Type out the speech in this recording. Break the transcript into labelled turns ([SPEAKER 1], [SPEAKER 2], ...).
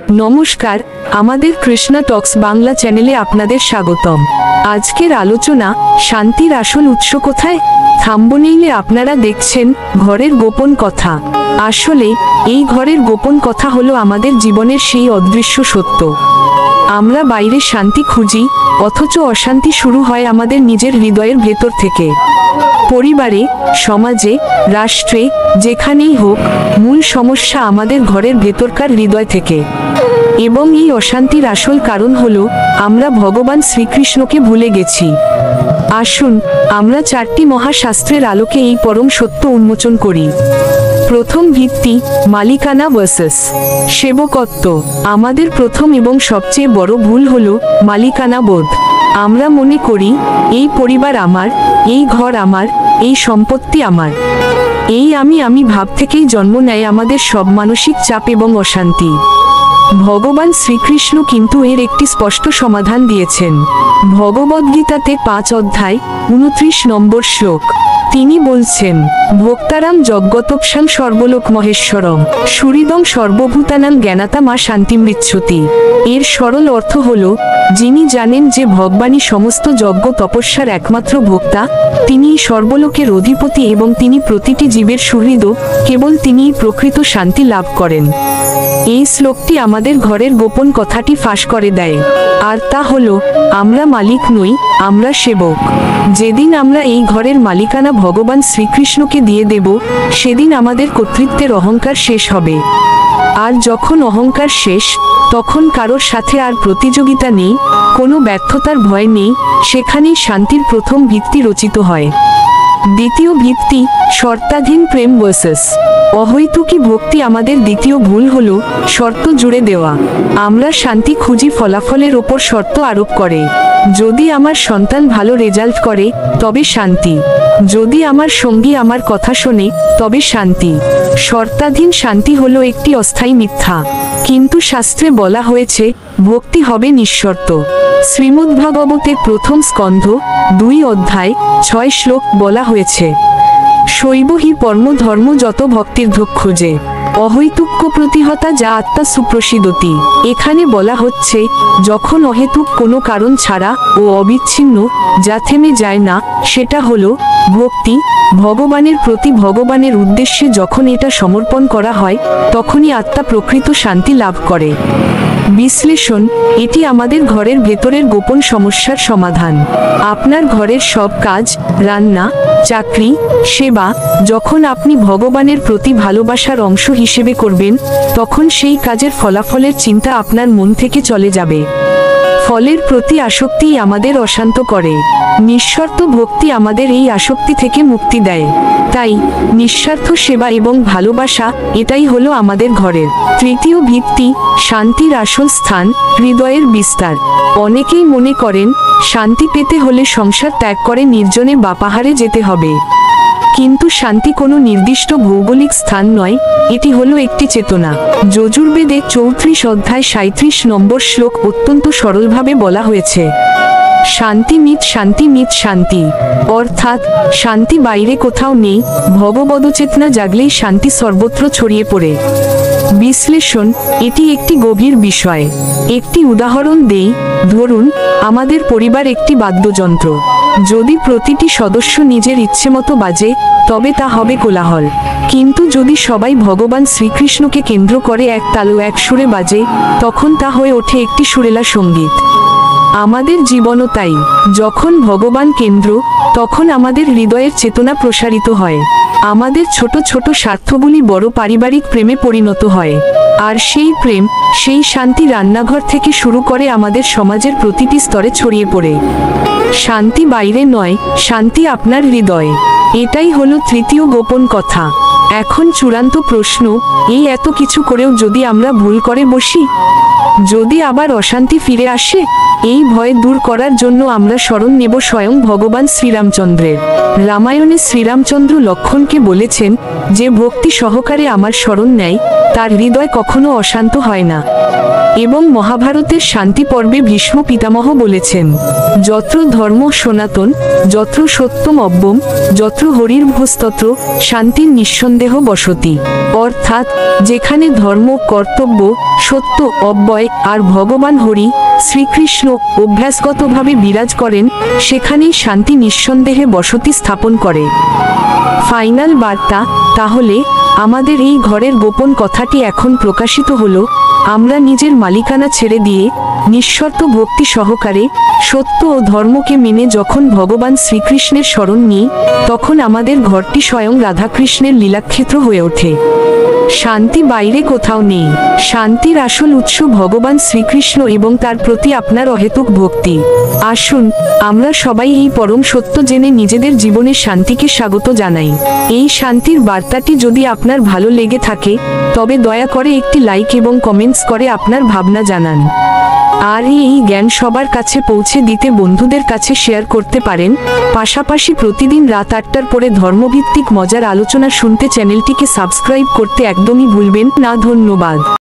[SPEAKER 1] নমস্কার, আমাদের কৃষ্ণা টক্স বাংলা চ্যানেলে আপনাদের স্বাগতম। আজকের আলোচনা, শান্তির আসল উৎস কোথায়? থাম্বনেইলে আপনারা দেখছেন ঘরের গোপন কথা। আসলে এই ঘরের গোপন কথা হলো আমাদের জীবনের সেই অদৃশ্য সত্য। আমরা বাইরে শান্তি খুঁজি, অথচ অশান্তি শুরু হয় আমাদের নিজের হৃদয়ের ভেতর থেকে। পরিবারে, সমাজে, রাষ্ট্রে, যেখানেই হোক, মূল সমস্যা আমাদের ঘরের ভেতরকার হৃদয় থেকে। এবং এই অশান্তির আসল কারণ হলো আমরা ভগবান শ্রীকৃষ্ণকে ভুলে গেছি। আসুন আমরা চারটি মহাশাস্ত্রের আলোকে এই পরম সত্য উন্মোচন করি। প্রথম ভিত্তি, মালিকানা ভার্সেস সেবকত্ব। আমাদের প্রথম এবং সবচেয়ে বড় ভুল হলো মালিকানা বোধ। আমরা মনে করি এই পরিবার আমার, এই ঘর আমার, এই সম্পত্তি আমার। এই আমি ভাব থেকেই জন্ম নেয় আমাদের সব মানসিক চাপ এবং অশান্তি। ভগবান শ্রীকৃষ্ণ কিন্তু এর একটি স্পষ্ট সমাধান দিয়েছেন। ভগবদ্গীতাতে 5 অধ্যায় 29 নম্বর শ্লোক। তিনি বলছেন, ভোক্তারাম যজ্ঞতপসাং সর্বলোক মহেশ্বরম সুহৃদং সর্বভূতানাং জ্ঞানাতা মা শান্তিমৃচ্ছতি। এর সরল অর্থ হল, যিনি জানেন যে ভগবানই সমস্ত যজ্ঞ তপস্যার একমাত্র ভোক্তা, তিনিই সর্বলোকের অধিপতি এবং তিনি প্রতিটি জীবের সুহৃদ, কেবল তিনিই প্রকৃত শান্তি লাভ করেন। এই শ্লোকটি আমাদের ঘরের গোপন কথাটি ফাঁস করে দেয়। আর তা হলো, আমরা মালিক নই, আমরা সেবক। যেদিন আমরা এই ঘরের মালিকানা ভগবান শ্রীকৃষ্ণকে দিয়ে দেব, সেদিন আমাদের কর্তৃত্বের অহংকার শেষ হবে। আর যখন অহংকার শেষ, তখন কারোর সাথে আর প্রতিযোগিতা নেই, কোনো ব্যর্থতার ভয় নেই, সেখানেই শান্তির প্রথম ভিত্তি রচিত হয়। দ্বিতীয় ভিত্তি, শর্তাধীন প্রেম ভার্সেস অহৈতুকী ভক্তি। আমাদের দ্বিতীয় ভুল হলো শর্ত জুড়ে দেওয়া। আমরা শান্তি খুঁজি ফলাফলের ওপর শর্ত আরোপ করে। যদি আমার সন্তান ভালো রেজাল্ট করে, তবে শান্তি। যদি আমার সঙ্গী আমার কথা শোনে, তবে শান্তি। শর্তাধীন শান্তি হলো একটি অস্থায়ী মিথ্যা। কিন্তু শাস্ত্রে বলা হয়েছে, ভক্তি হবে নিঃশর্ত। শ্রীমদ্ভাগবতের প্রথম স্কন্ধ 2 অধ্যায় 6 শ্লোক বলা হয়েছে, শৈব হি পরম ধর্ম যত ভক্তির খোঁজে অহৈতুক্য প্রতিহতা যা আত্মা সুপ্রসিদতি। এখানে বলা হচ্ছে, যখন অহেতুক কোনো কারণ ছাড়া ও অবিচ্ছিন্ন যা থেমে যায় না, সেটা হলো ভক্তি। ভগবানের প্রতি ভগবানের উদ্দেশ্যে যখন এটা সমর্পণ করা হয়, তখনই আত্মা প্রকৃত শান্তি লাভ করে। বিশ্লেষণ, এটি আমাদের ঘরের ভেতরের গোপন সমস্যার সমাধান। আপনার ঘরের সব কাজ, রান্না, চাকরি, সেবা, যখন আপনি ভগবানের প্রতি ভালোবাসার অংশ হিসেবে করবেন, তখন সেই কাজের ফলাফলের চিন্তা আপনার মন থেকে চলে যাবে। ফলের প্রতি আসক্তিই আমাদের অশান্ত করে। নিঃস্বার্থ ভক্তি আমাদের এই আসক্তি থেকে মুক্তি দেয়। তাই নিঃস্বার্থ সেবা এবং ভালোবাসা, এটাই হলো আমাদের ঘরের তৃতীয় ভিত্তি, শান্তির আসল স্থান, হৃদয়ের বিস্তার। অনেকেই মনে করেন, শান্তি পেতে হলে সংসার ত্যাগ করে নির্জনে বা পাহাড়ে যেতে হবে। কিন্তু শান্তি কোনো নির্দিষ্ট ভৌগোলিক স্থান নয়, এটি হলো একটি চেতনা। যজুর্বেদে 34 অধ্যায় 37 নম্বর শ্লোক অত্যন্ত সরলভাবে বলা হয়েছে, শান্তি মিত শান্তি মিত শান্তি। অর্থাৎ শান্তি বাইরে কোথাও নেই, ভগবদ্চেতনা জাগলেই শান্তি সর্বত্র ছড়িয়ে পড়ে। বিশ্লেষণ, এটি একটি গভীর বিষয়। একটি উদাহরণ দেই, ধরুন আমাদের পরিবার একটি বাদ্যযন্ত্র। যদি প্রতিটি সদস্য নিজের ইচ্ছেমতো বাজে, তবে তা হবে কোলাহল। কিন্তু যদি সবাই ভগবান শ্রীকৃষ্ণকে কেন্দ্র করে এক তাল ও এক সুরে বাজে, তখন তা হয়ে ওঠে একটি সুরেলা সঙ্গীত। আমাদের জীবনও তাই। যখন ভগবান কেন্দ্র, তখন আমাদের হৃদয়ের চেতনা প্রসারিত হয়। আমাদের ছোট ছোট স্বার্থগুলি বড় পারিবারিক প্রেমে পরিণত হয়। আর সেই প্রেম, সেই শান্তি রান্নাঘর থেকে শুরু করে আমাদের সমাজের প্রতিটি স্তরে ছড়িয়ে পড়ে। শান্তি বাইরে নয়, শান্তি আপনার হৃদয়ে। এটাই হলো তৃতীয় গোপন কথা। এখন চূড়ান্ত প্রশ্ন, এই এত কিছু করেও যদি আমরা ভুল করে বসি, যদি আবার অশান্তি ফিরে আসে, এই ভয় দূর করার জন্য আমরা স্মরণ নেব স্বয়ং ভগবান শ্রীরামচন্দ্রের। রামায়ণে শ্রীরামচন্দ্র লক্ষ্মণকে বলেছেন, যে ভক্তি সহকারে আমার স্মরণ নেয়, তার হৃদয় কখনো অশান্ত হয় না। এবং মহাভারতের শান্তি পর্বে ভীষ্ম পিতামহ বলেছেন, যত্র ধর্ম সনাতন, যত্র সত্যম অব্যম, যত্র হরির্ভস্তত্র শান্তির নিঃসন্দেহ বসতি। অর্থাৎ যেখানে ধর্ম, কর্তব্য, সত্য, অব্যয় আর ভগবান হরি শ্রীকৃষ্ণ অভ্যাসগতভাবে বিরাজ করেন, সেখানেই শান্তি নিঃসন্দেহে বসতি স্থাপন করে। ফাইনাল বার্তা, তাহলে আমাদের এই ঘরের গোপন কথাটি এখন প্রকাশিত হলো। আমরা নিজের মালিকানা ছেড়ে দিয়ে নিঃশর্ত ভক্তি সহকারে সত্য ও ধর্মকে মেনে যখন ভগবান শ্রীকৃষ্ণের শরণ নিই, তখন আমাদের ঘরটি স্বয়ং রাধাকৃষ্ণের লীলাক্ষেত্র হয়ে ওঠে। শান্তি বাইরে কোথাও নেই। শান্তির আসল উৎস ভগবান শ্রীকৃষ্ণ এবং তার প্রতি আপনার অহেতুক ভক্তি। আসুন আমরা সবাই এই পরম সত্য জেনে নিজেদের জীবনে শান্তিকে স্বাগত জানাই। এই শান্তির বার্তাটি যদি আপনার ভালো লেগে থাকে, তবে দয়া করে একটি লাইক এবং কমেন্টস করে আপনার ভাবনা জানান। আর এই জ্ঞান সবার কাছে পৌঁছে দিতে বন্ধুদের কাছে শেয়ার করতে পারেন। পাশাপাশি প্রতিদিন রাত 8টার পরে ধর্মভিত্তিক মজার আলোচনা শুনতে চ্যানেলটিকে সাবস্ক্রাইব করতে একদমই ভুলবেন না। ধন্যবাদ।